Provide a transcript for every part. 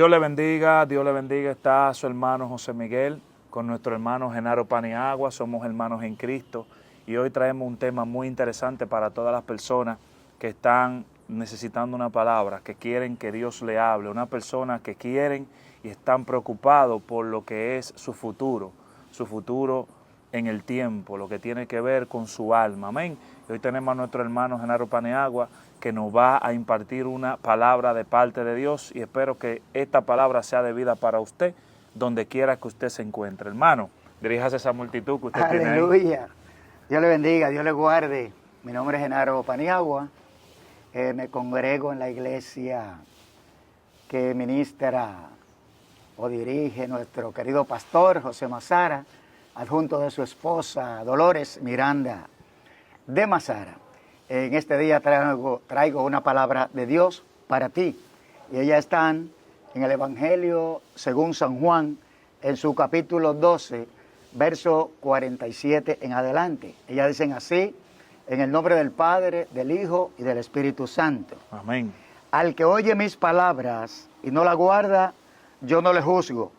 Dios le bendiga, Dios le bendiga. Está su hermano José Miguel con nuestro hermano Genaro Paniagua. Somos hermanos en Cristo y hoy traemos un tema muy interesante para todas las personas que están necesitando una palabra, que quieren que Dios le hable, una persona que quieren y están preocupados por lo que es su futuro en el tiempo, lo que tiene que ver con su alma. Amén. Y hoy tenemos a nuestro hermano Genaro Paniagua, que nos va a impartir una palabra de parte de Dios y espero que esta palabra sea de vida para usted, donde quiera que usted se encuentre. Hermano, diríjase a esa multitud que usted tiene ahí. Aleluya. Dios le bendiga, Dios le guarde. Mi nombre es Genaro Paniagua. Me congrego en la iglesia que ministra o dirige nuestro querido pastor José Mazara, adjunto de su esposa Dolores Miranda de Mazara. En este día traigo una palabra de Dios para ti. Y ellas están en el Evangelio según San Juan, en su capítulo 12, verso 47 en adelante. Ellas dicen así: en el nombre del Padre, del Hijo y del Espíritu Santo. Amén. Al que oye mis palabras y no la guarda, yo no le juzgo,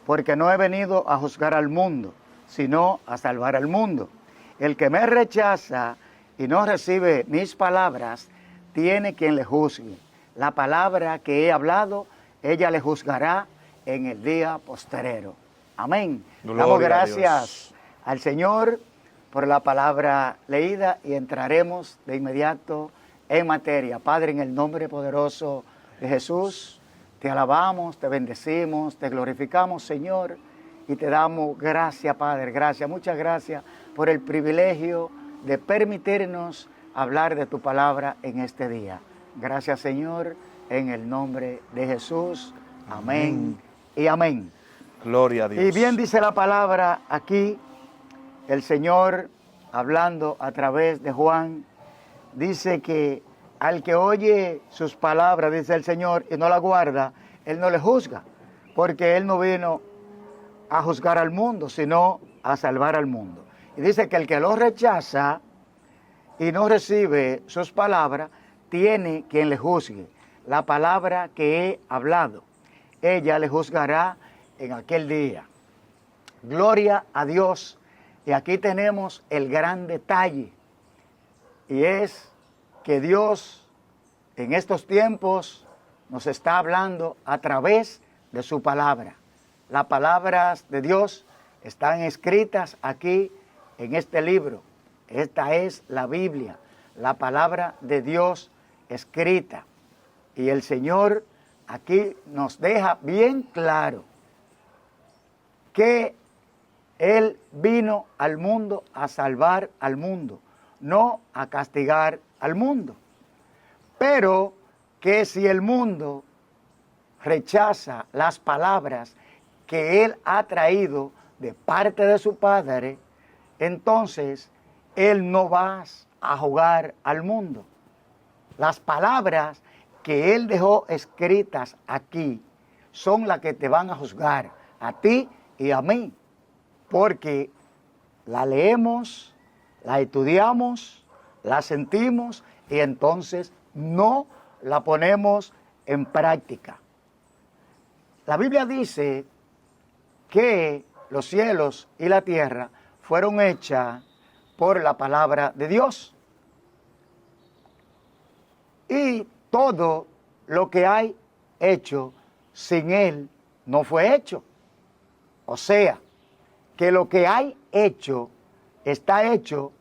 porque no he venido a juzgar al mundo, sino a salvar al mundo. El que me rechaza y no recibe mis palabras, tiene quien le juzgue. La palabra que he hablado, ella le juzgará en el día postrero. Amén. Gloria Damos a gracias Dios al Señor por la palabra leída y entraremos de inmediato en materia. Padre, en el nombre poderoso de Jesús, te alabamos, te bendecimos, te glorificamos, Señor, y te damos gracias, Padre, gracias, muchas gracias por el privilegio de permitirnos hablar de tu palabra en este día. Gracias, Señor, en el nombre de Jesús. Amén y amén. Gloria a Dios. Y bien dice la palabra aquí, el Señor, hablando a través de Juan, dice que al que oye sus palabras, dice el Señor, y no la guarda, Él no le juzga, porque Él no vino a juzgar al mundo, sino a salvar al mundo. Y dice que el que lo rechaza y no recibe sus palabras, tiene quien le juzgue. La palabra que he hablado, ella le juzgará en aquel día. Gloria a Dios. Y aquí tenemos el gran detalle, y es que Dios en estos tiempos nos está hablando a través de su palabra. Las palabras de Dios están escritas aquí en este libro. Esta es la Biblia, la palabra de Dios escrita. Y el Señor aquí nos deja bien claro que Él vino al mundo a salvar al mundo, no a castigar al mundo. Pero que si el mundo rechaza las palabras que Él ha traído de parte de su Padre, entonces Él no va a jugar al mundo. Las palabras que Él dejó escritas aquí son las que te van a juzgar, a ti y a mí, porque la leemos, la estudiamos, la sentimos y entonces no la ponemos en práctica. La Biblia dice que los cielos y la tierra fueron hechas por la palabra de Dios. Y todo lo que hay hecho sin Él no fue hecho. O sea, que lo que hay hecho está hecho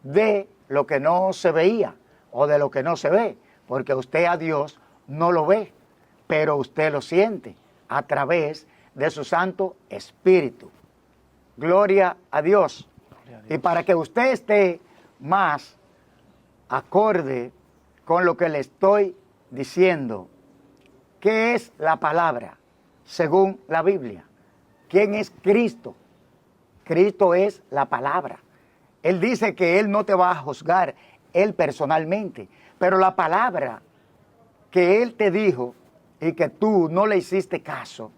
de lo que no se veía o de lo que no se ve, porque usted a Dios no lo ve, pero usted lo siente a través de su Santo Espíritu. Gloria a Dios. Y para que usted esté más acorde con lo que le estoy diciendo, ¿qué es la palabra según la Biblia? ¿Quién es Cristo? Cristo es la palabra. Él dice que Él no te va a juzgar, Él personalmente, pero la palabra que Él te dijo y que tú no le hiciste caso,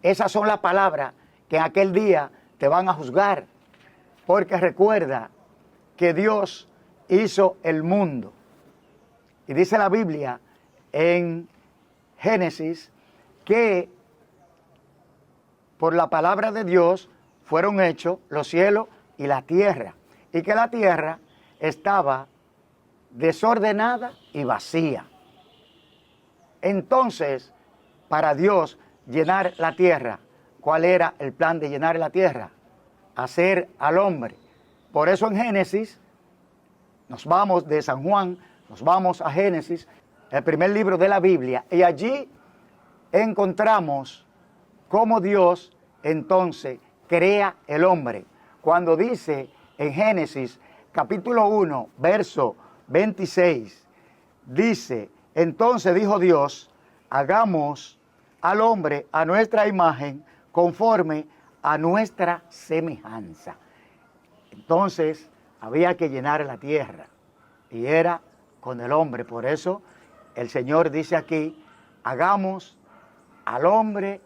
esas son las palabras que en aquel día te van a juzgar. Porque recuerda que Dios hizo el mundo. Y dice la Biblia en Génesis, que por la palabra de Dios fueron hechos los cielos y la tierra, y que la tierra estaba desordenada y vacía. Entonces, para Dios llenar la tierra, ¿cuál era el plan de llenar la tierra? Hacer al hombre. Por eso en Génesis, nos vamos de San Juan, nos vamos a Génesis, el primer libro de la Biblia, y allí encontramos cómo Dios entonces crea el hombre. Cuando dice en Génesis capítulo 1, verso 26, dice, entonces dijo Dios, hagamos al hombre a nuestra imagen, conforme a nuestra semejanza. Entonces había que llenar la tierra, y era con el hombre. Por eso el Señor dice aquí, hagamos al hombre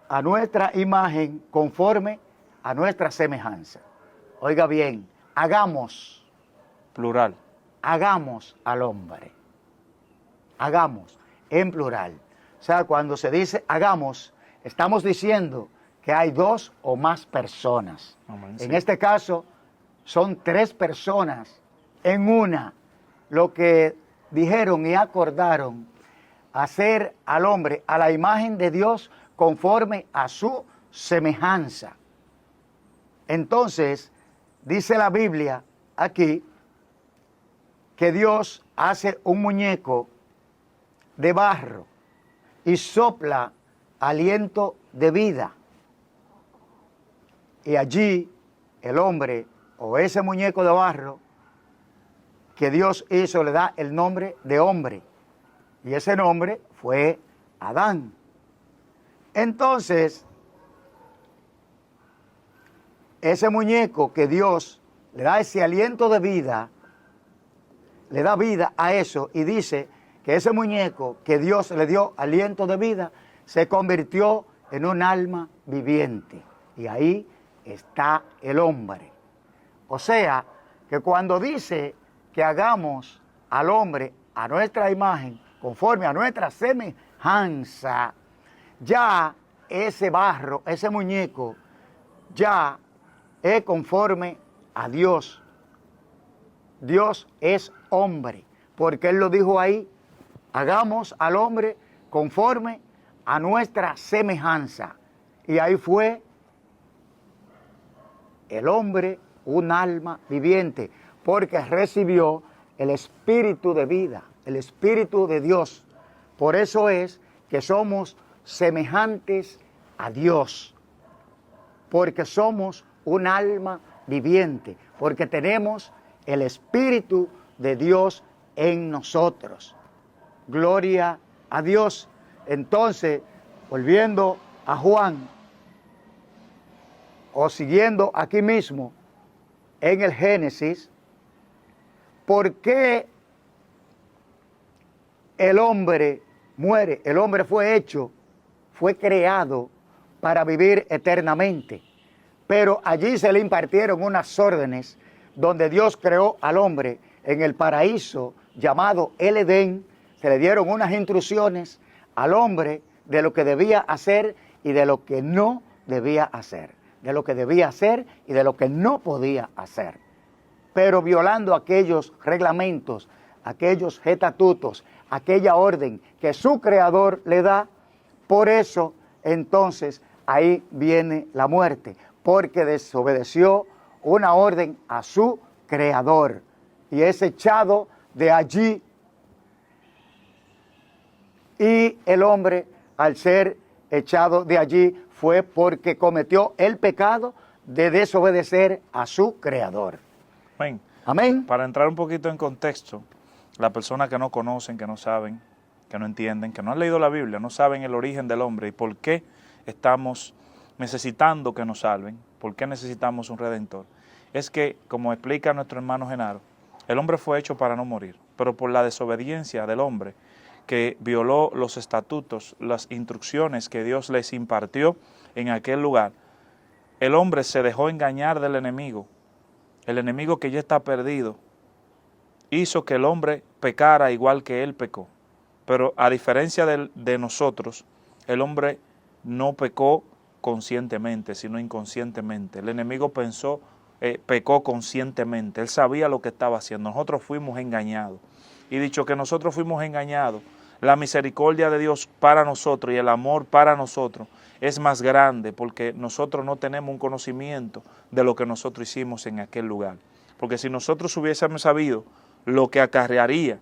a nuestra imagen, conforme a nuestra semejanza. Oiga bien, hagamos. Plural. Hagamos al hombre. Hagamos, en plural. O sea, cuando se dice hagamos, estamos diciendo que hay dos o más personas. Amén, En sí. este caso, son tres personas en una. Lo que dijeron y acordaron, hacer al hombre a la imagen de Dios conforme a su semejanza. Entonces, dice la Biblia aquí, que Dios hace un muñeco de barro y sopla aliento de vida. Y allí el hombre o ese muñeco de barro que Dios hizo le da el nombre de hombre. Y ese nombre fue Adán. Entonces, ese muñeco que Dios le da ese aliento de vida, le da vida a eso, y dice que ese muñeco que Dios le dio aliento de vida se convirtió en un alma viviente. Y ahí está el hombre. O sea, que cuando dice que hagamos al hombre a nuestra imagen, conforme a nuestra semejanza, ya ese barro, ese muñeco, ya es conforme a Dios. Dios es hombre, porque Él lo dijo ahí, hagamos al hombre conforme a nuestra semejanza. Y ahí fue el hombre un alma viviente, porque recibió el espíritu de vida, el espíritu de Dios. Por eso es que somos semejantes a Dios, porque somos un alma viviente, porque tenemos el espíritu de Dios en nosotros. Gloria a Dios. Entonces, volviendo a Juan, o siguiendo aquí mismo en el Génesis, ¿por qué el hombre muere? El hombre fue hecho, fue creado para vivir eternamente, pero allí se le impartieron unas órdenes donde Dios creó al hombre en el paraíso llamado el Edén. Se le dieron unas instrucciones al hombre de lo que debía hacer y de lo que no debía hacer, de lo que debía hacer y de lo que no podía hacer. Pero violando aquellos reglamentos, aquellos estatutos, aquella orden que su creador le da, por eso entonces ahí viene la muerte, porque desobedeció una orden a su creador y es echado de allí. Y el hombre, al ser echado de allí, fue porque cometió el pecado de desobedecer a su creador. Amén. Amén. Para entrar un poquito en contexto, las personas que no conocen, que no saben, que no entienden, que no han leído la Biblia, no saben el origen del hombre y por qué estamos necesitando que nos salven, por qué necesitamos un redentor. Es que, como explica nuestro hermano Genaro, el hombre fue hecho para no morir, pero por la desobediencia del hombre, que violó los estatutos, las instrucciones que Dios les impartió en aquel lugar, el hombre se dejó engañar del enemigo. El enemigo, que ya está perdido, hizo que el hombre pecara igual que él pecó. Pero a diferencia de nosotros, el hombre no pecó conscientemente, sino inconscientemente. El enemigo pecó conscientemente. Él sabía lo que estaba haciendo. Nosotros fuimos engañados. Y dicho que nosotros fuimos engañados, la misericordia de Dios para nosotros y el amor para nosotros es más grande, porque nosotros no tenemos un conocimiento de lo que nosotros hicimos en aquel lugar. Porque si nosotros hubiésemos sabido lo que acarrearía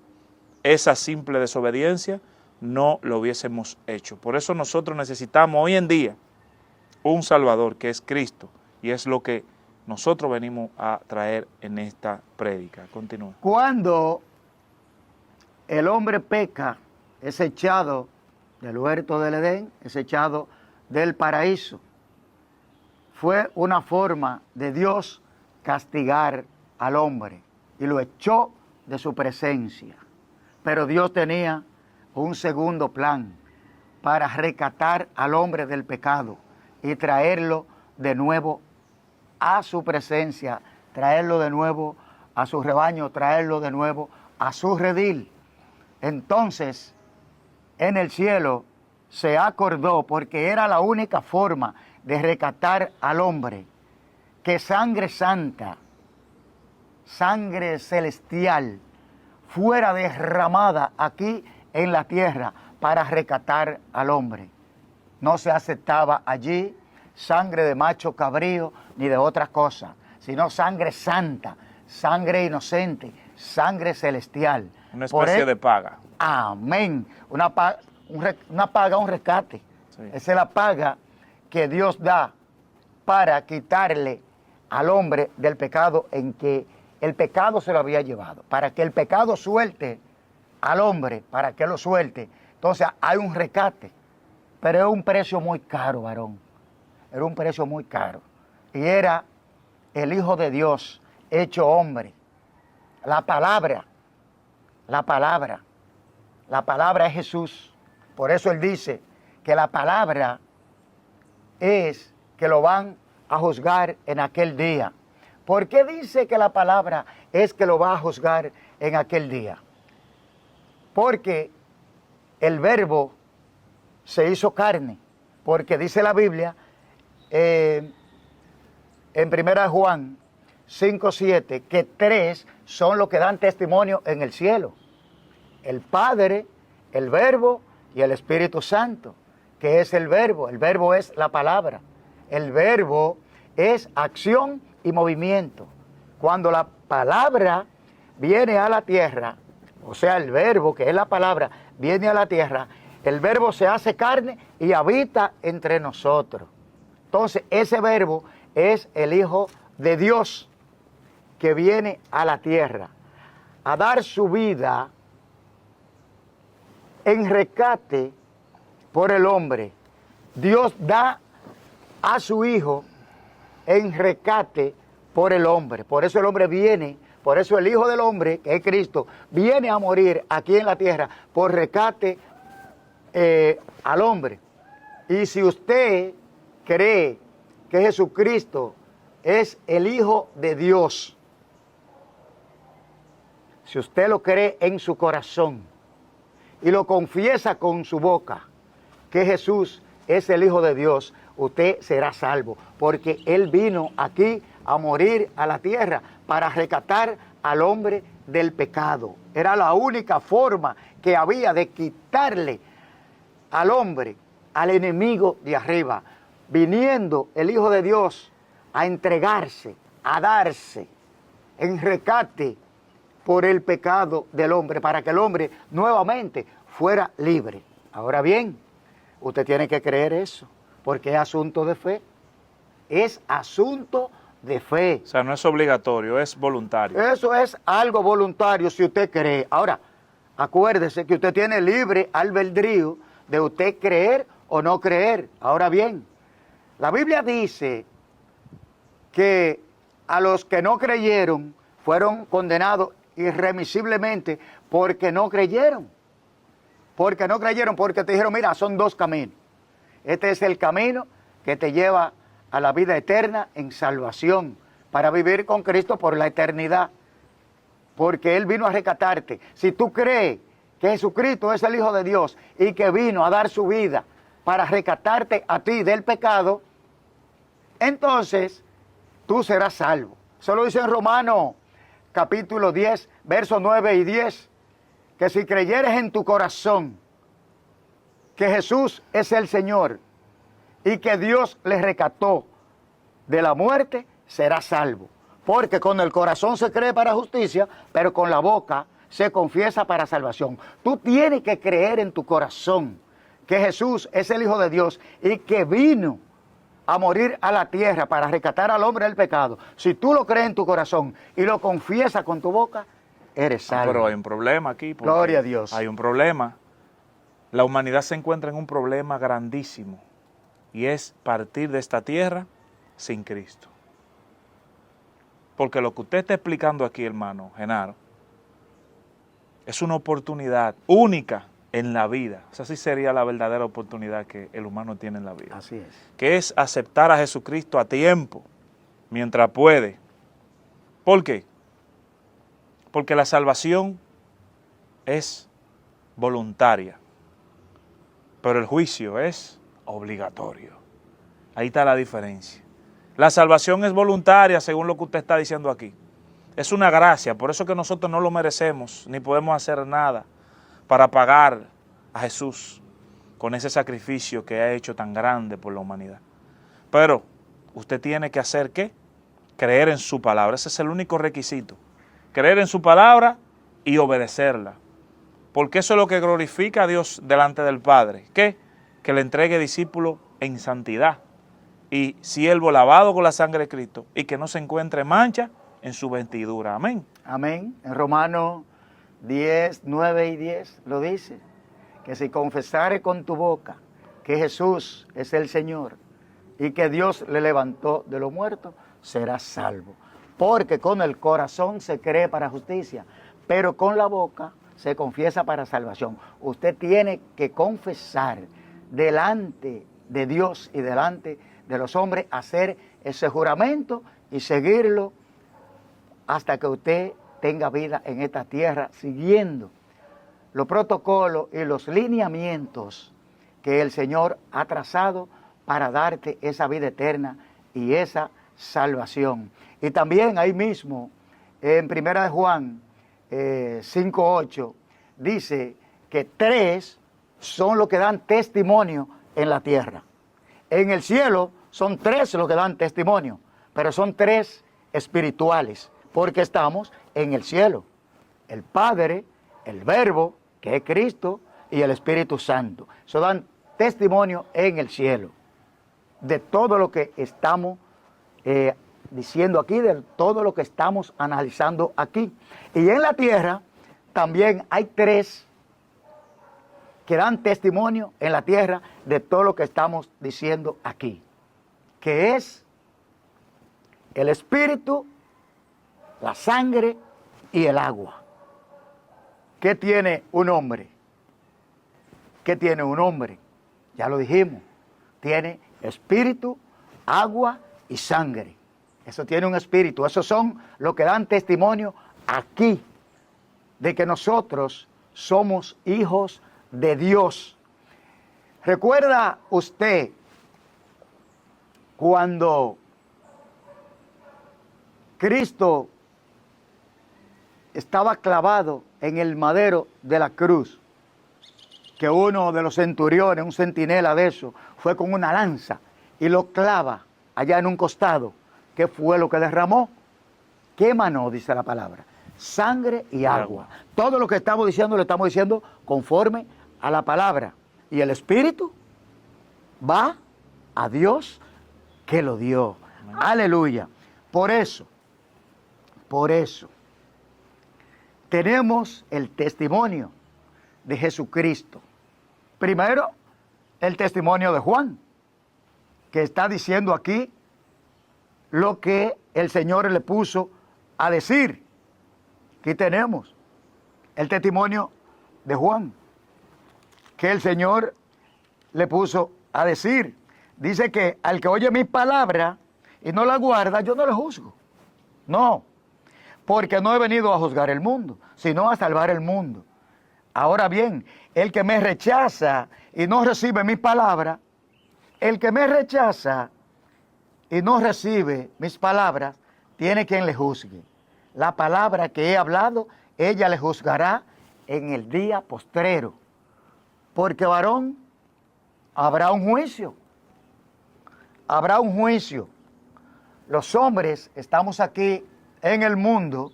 esa simple desobediencia, no lo hubiésemos hecho. Por eso nosotros necesitamos hoy en día un Salvador, que es Cristo, y es lo que nosotros venimos a traer en esta prédica. Continúa. Cuando el hombre peca, es echado del huerto del Edén, es echado del paraíso. Fue una forma de Dios castigar al hombre y lo echó de su presencia. Pero Dios tenía un segundo plan para rescatar al hombre del pecado y traerlo de nuevo a su presencia, traerlo de nuevo a su rebaño, traerlo de nuevo a su redil. Entonces, en el cielo se acordó, porque era la única forma de rescatar al hombre, que sangre santa, sangre celestial, fuera derramada aquí en la tierra para rescatar al hombre. No se aceptaba allí sangre de macho cabrío ni de otras cosas, sino sangre santa, sangre inocente, sangre celestial. Una especie de paga. Amén. Una paga, un rescate. Sí. Esa es la paga que Dios da para quitarle al hombre del pecado en que el pecado se lo había llevado. Para que el pecado suelte al hombre, para que lo suelte. Entonces hay un rescate. Pero es un precio muy caro, varón. Era un precio muy caro. Y era el Hijo de Dios hecho hombre. La palabra es Jesús. Por eso Él dice que la palabra es que lo van a juzgar en aquel día. ¿Por qué dice que la palabra es que lo va a juzgar en aquel día? Porque el Verbo se hizo carne. Porque dice la Biblia en 1 Juan 5:7 que 3 son los que dan testimonio en el cielo: el Padre, el Verbo y el Espíritu Santo. ¿Qué es el Verbo? El Verbo es la palabra. El Verbo es acción y movimiento. Cuando la palabra viene a la tierra, o sea, el Verbo, que es la palabra, viene a la tierra, el Verbo se hace carne y habita entre nosotros. Entonces, ese Verbo es el Hijo de Dios que viene a la tierra a dar su vida en rescate por el hombre. Dios da a su Hijo en rescate por el hombre. Por eso el hombre viene, por eso el Hijo del Hombre, que es Cristo, viene a morir aquí en la tierra por rescate al hombre. Y si usted cree que Jesucristo es el Hijo de Dios, si usted lo cree en su corazón y lo confiesa con su boca que Jesús es el Hijo de Dios, usted será salvo, porque Él vino aquí a morir a la tierra para rescatar al hombre del pecado. Era la única forma que había de quitarle al hombre, al enemigo de arriba, viniendo el Hijo de Dios a entregarse, a darse en rescate por el pecado del hombre, para que el hombre nuevamente fuera libre. Ahora bien, usted tiene que creer eso, porque es asunto de fe. Es asunto de fe. O sea, no es obligatorio, es voluntario. Eso es algo voluntario si usted cree. Ahora, acuérdese que usted tiene libre albedrío de usted creer o no creer. Ahora bien, la Biblia dice que a los que no creyeron fueron condenados irremisiblemente porque no creyeron. Porque no creyeron, porque te dijeron, mira, son dos caminos. Este es el camino que te lleva a la vida eterna en salvación, para vivir con Cristo por la eternidad. Porque Él vino a rescatarte. Si tú crees que Jesucristo es el Hijo de Dios y que vino a dar su vida para rescatarte a ti del pecado, entonces tú serás salvo. Eso lo dice en Romanos capítulo 10, versos 9 y 10, que si creyeres en tu corazón que Jesús es el Señor y que Dios le rescató de la muerte, serás salvo. Porque con el corazón se cree para justicia, pero con la boca se confiesa para salvación. Tú tienes que creer en tu corazón que Jesús es el Hijo de Dios y que vino a morir a la tierra para rescatar al hombre del pecado. Si tú lo crees en tu corazón y lo confiesas con tu boca, eres salvo. Pero hay un problema aquí. Gloria a Dios. Hay un problema. La humanidad se encuentra en un problema grandísimo y es partir de esta tierra sin Cristo. Porque lo que usted está explicando aquí, hermano Genaro, es una oportunidad única en la vida. Esa sí sería la verdadera oportunidad que el humano tiene en la vida. Así es. Que es aceptar a Jesucristo a tiempo, mientras puede. ¿Por qué? Porque la salvación es voluntaria, pero el juicio es obligatorio. Ahí está la diferencia. La salvación es voluntaria, según lo que usted está diciendo aquí. Es una gracia, por eso que nosotros no lo merecemos, ni podemos hacer nada para pagar a Jesús con ese sacrificio que ha hecho tan grande por la humanidad. Pero usted tiene que hacer ¿qué? Creer en su palabra. Ese es el único requisito. Creer en su palabra y obedecerla. Porque eso es lo que glorifica a Dios delante del Padre. ¿Qué? Que le entregue discípulos en santidad y siervo lavado con la sangre de Cristo y que no se encuentre mancha en su vestidura. Amén. Amén. En Romanos 10, 9 y 10 lo dice, que si confesares con tu boca que Jesús es el Señor y que Dios le levantó de los muertos, serás salvo. Porque con el corazón se cree para justicia, pero con la boca se confiesa para salvación. Usted tiene que confesar delante de Dios y delante de los hombres, hacer ese juramento y seguirlo hasta que usted tenga vida en esta tierra, siguiendo los protocolos y los lineamientos que el Señor ha trazado para darte esa vida eterna y esa salvación. Y también ahí mismo, en 1 de Juan 5:8, dice que 3 son los que dan testimonio en la tierra. En el cielo son 3 los que dan testimonio, pero son 3 espirituales, porque estamos en el cielo. El Padre, el Verbo, que es Cristo, y el Espíritu Santo. Eso dan testimonio en el cielo de todo lo que estamos diciendo aquí, de todo lo que estamos analizando aquí. Y en la tierra también hay 3 que dan testimonio en la tierra de todo lo que estamos diciendo aquí, que es el Espíritu, la sangre y el agua. ¿Qué tiene un hombre? ¿Qué tiene un hombre? Ya lo dijimos, tiene espíritu, agua y sangre. Eso tiene un espíritu, esos son los que dan testimonio aquí de que nosotros somos hijos de Dios. ¿Recuerda usted cuando Cristo estaba clavado en el madero de la cruz, que uno de los centuriones, un centinela de eso, fue con una lanza y lo clava allá en un costado? ¿Qué fue lo que derramó? ¿Qué emanó, dice la palabra? Sangre y agua. Todo lo que estamos diciendo lo estamos diciendo conforme a la palabra. Y el Espíritu va a Dios que lo dio. Amén. Aleluya. Por eso, tenemos el testimonio de Jesucristo. Primero, el testimonio de Juan, que está diciendo aquí lo que el Señor le puso a decir. Aquí tenemos el testimonio de Juan, que el Señor le puso a decir. Dice que al que oye mis palabras y no las guarda, yo no le juzgo. No, porque no he venido a juzgar el mundo, sino a salvar el mundo. Ahora bien, el que me rechaza y no recibe mi palabra, el que me rechaza y no recibe mis palabras, tiene quien le juzgue. La palabra que he hablado, ella le juzgará en el día postrero. Porque varón, habrá un juicio. Habrá un juicio. Los hombres estamos aquí en el mundo,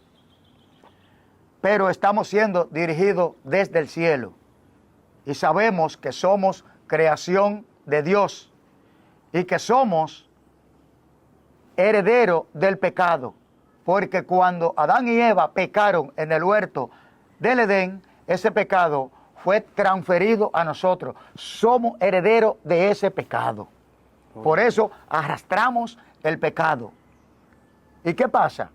pero estamos siendo dirigidos desde el cielo. Y sabemos que somos creación de Dios y que somos herederos del pecado. Porque cuando Adán y Eva pecaron en el huerto del Edén, ese pecado fue transferido a nosotros. Somos herederos de ese pecado. Por eso arrastramos el pecado. ¿Y qué pasa?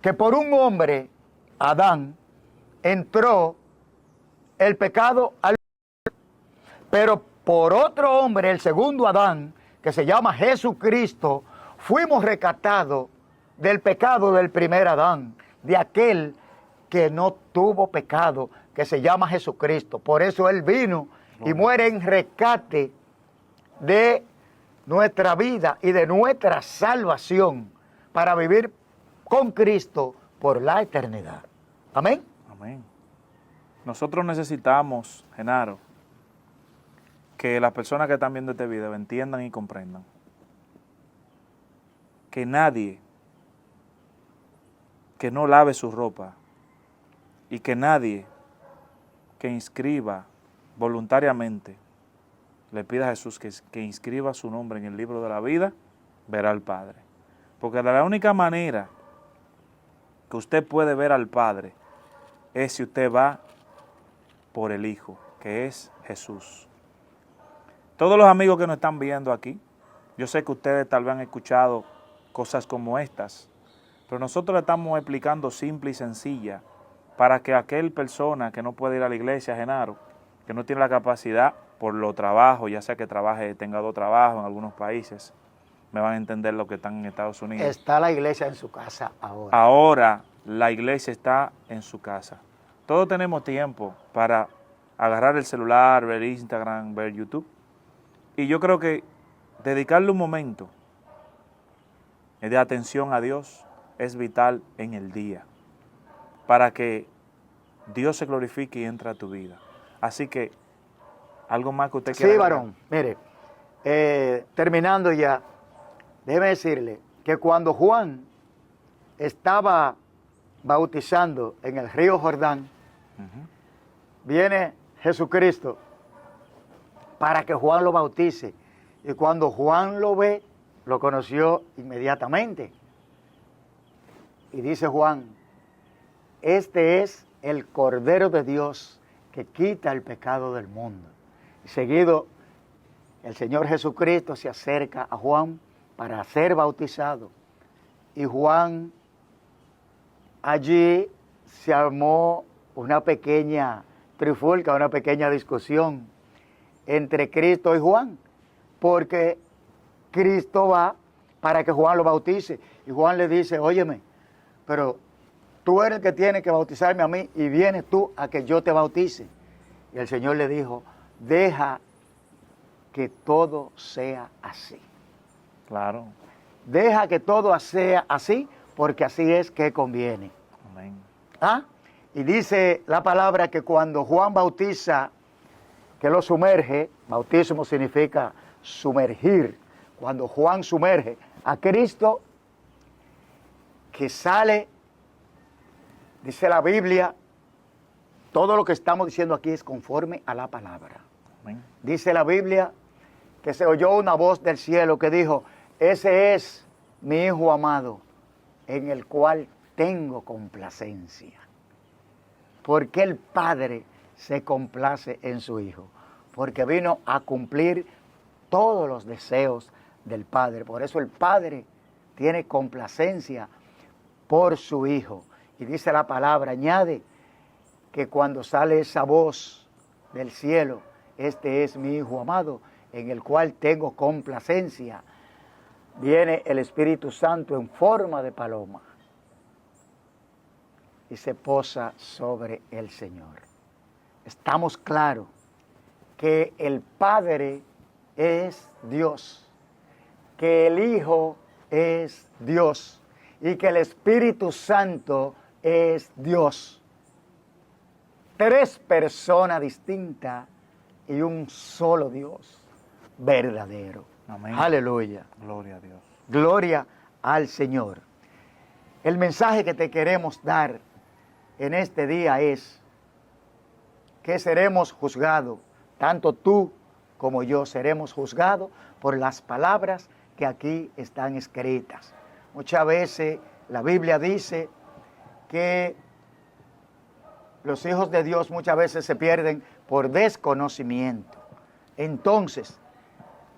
Que por un hombre, Adán, entró el pecado al mundo, pero por otro hombre, el segundo Adán, que se llama Jesucristo, fuimos rescatados del pecado del primer Adán, de aquel que no tuvo pecado, que se llama Jesucristo. Por eso Él vino y muere en rescate de nuestra vida y de nuestra salvación para vivir con Cristo por la eternidad. Amén. Amén. Nosotros necesitamos, Genaro, que las personas que están viendo este video entiendan y comprendan que nadie que no lave su ropa y que nadie que inscriba voluntariamente le pida a Jesús que inscriba su nombre en el libro de la vida, verá al Padre. Porque la única manera que usted puede ver al Padre es si usted va por el Hijo, que es Jesús. Todos los amigos que nos están viendo aquí, yo sé que ustedes tal vez han escuchado cosas como estas, pero nosotros le estamos explicando simple y sencilla para que aquel persona que no puede ir a la iglesia, Genaro, que no tiene la capacidad por los trabajos, ya sea que tenga 2 trabajos en algunos países, me van a entender los que están en Estados Unidos. Está la iglesia en su casa ahora. Ahora la iglesia está en su casa. Todos tenemos tiempo para agarrar el celular, ver Instagram, ver YouTube. Y yo creo que dedicarle un momento de atención a Dios es vital en el día, para que Dios se glorifique y entre a tu vida. Así que, ¿algo más que usted quiera? Sí, varón, mire, terminando ya, déjeme decirle que cuando Juan estaba bautizando en el río Jordán, viene Jesucristo para que Juan lo bautice. Y cuando Juan lo ve, lo conoció inmediatamente. Y dice Juan, este es el Cordero de Dios que quita el pecado del mundo. Y seguido, el Señor Jesucristo se acerca a Juan para ser bautizado. Y Juan, allí se armó una pequeña trifulca, una pequeña discusión entre Cristo y Juan, porque Cristo va para que Juan lo bautice. Y Juan le dice, óyeme, pero tú eres el que tiene que bautizarme a mí y vienes tú a que yo te bautice. Y el Señor le dijo, deja que todo sea así. Claro. Deja que todo sea así, porque así es que conviene. Amén. ¿Ah? Y dice la palabra que cuando Juan bautiza, que lo sumerge, bautismo significa sumergir. Cuando Juan sumerge a Cristo, que sale, dice la Biblia, todo lo que estamos diciendo aquí es conforme a la palabra. Amén. Dice la Biblia que se oyó una voz del cielo que dijo, ese es mi Hijo amado, en el cual tengo complacencia. Porque el Padre se complace en su Hijo, porque vino a cumplir todos los deseos del Padre. Por eso el Padre tiene complacencia por su Hijo. Y dice la palabra, añade que cuando sale esa voz del cielo, este es mi Hijo amado, en el cual tengo complacencia, viene el Espíritu Santo en forma de paloma. y se posa sobre el Señor. Estamos claros que el Padre es Dios, que el Hijo es Dios y que el Espíritu Santo es Dios. Tres personas distintas y un solo Dios verdadero. Amén. Aleluya. Gloria a Dios. Gloria al Señor. El mensaje que te queremos dar en este día es que seremos juzgados, tanto tú como yo seremos juzgados por las palabras que aquí están escritas. Muchas veces la Biblia dice que los hijos de Dios muchas veces se pierden por desconocimiento. Entonces,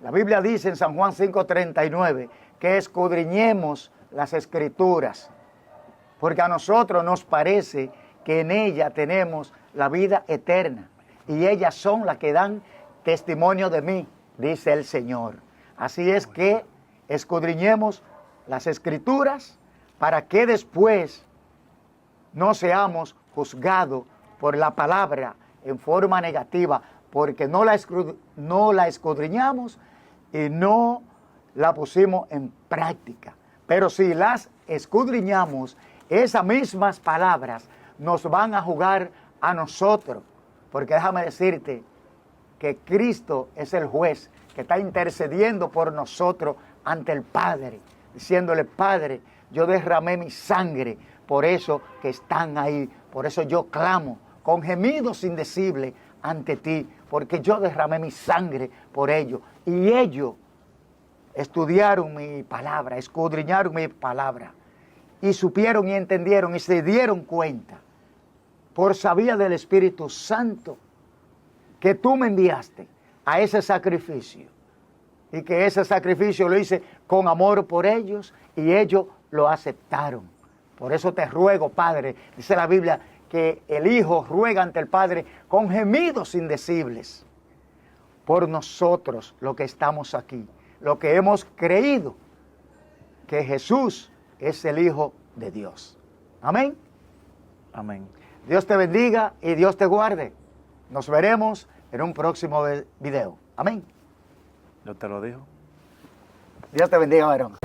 la Biblia dice en San Juan 5:39 que escudriñemos las Escrituras, porque a nosotros nos parece que en ella tenemos la vida eterna y ellas son las que dan testimonio de mí, dice el Señor. Así es que escudriñemos las Escrituras para que después no seamos juzgados por la palabra en forma negativa, porque no la escudriñamos y no la pusimos en práctica. Pero si las escudriñamos, esas mismas palabras nos van a jugar a nosotros, porque déjame decirte que Cristo es el juez que está intercediendo por nosotros ante el Padre, diciéndole: Padre, yo derramé mi sangre por eso que están ahí, por eso yo clamo con gemidos indecibles ante ti, porque yo derramé mi sangre por ellos, y ellos estudiaron mi palabra, escudriñaron mi palabra, y supieron y entendieron y se dieron cuenta, por sabía del Espíritu Santo, que tú me enviaste a ese sacrificio, y que ese sacrificio lo hice con amor por ellos, y ellos lo aceptaron. Por eso te ruego, Padre, dice la Biblia, que el Hijo ruega ante el Padre con gemidos indecibles por nosotros, los que estamos aquí, los que hemos creído que Jesús es el Hijo de Dios. Amén. Amén. Dios te bendiga y Dios te guarde. Nos veremos en un próximo video. Amén. Yo te lo digo. Dios te bendiga, varón.